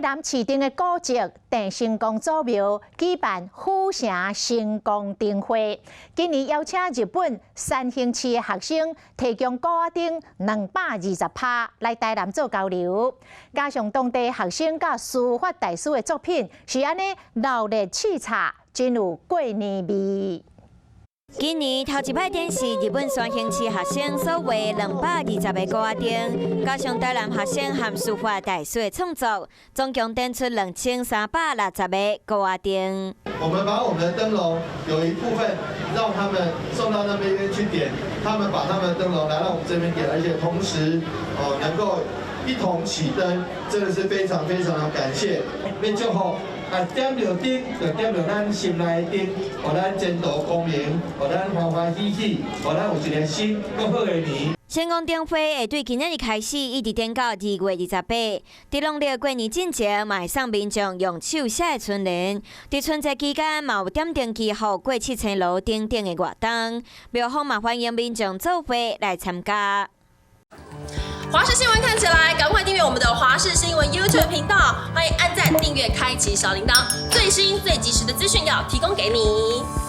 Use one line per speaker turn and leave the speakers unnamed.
南市町的古迹郑成功祖庙举办府城成功灯会，今年邀请日本三星市的学生提供古仔灯220趴来台南做交流，加上当地学生甲书法大师的作品，是安尼热烈气场，真有过年味。
今年头一摆展示日本三星市学生所画220个古仔灯，加上台南学生和书法大师的创作，总共展出2360个古仔灯。
我们把我们的灯笼有一部分让他们送到那边去点，他们把他们的灯笼来到我们这边点，而且同时能够一同启灯，真的是非常非常的感谢。要祝福。 点着灯，就点着咱心内的灯，互咱前途光明，互咱欢欢喜喜，互咱有一个新更好的年。
成功灯会会对今日开始，一直展到2月28。伫农历过年之前，嘛会送民众用手写的春联。伫春节期间，嘛有点灯旗、予过7层楼等等的活动。庙方嘛欢迎民众做伙来参加。
华视新闻看起来，赶快订阅我们的华视新闻 YouTube 频道，欢迎按赞、订阅、开启小铃铛，最新最及时的资讯要提供给你。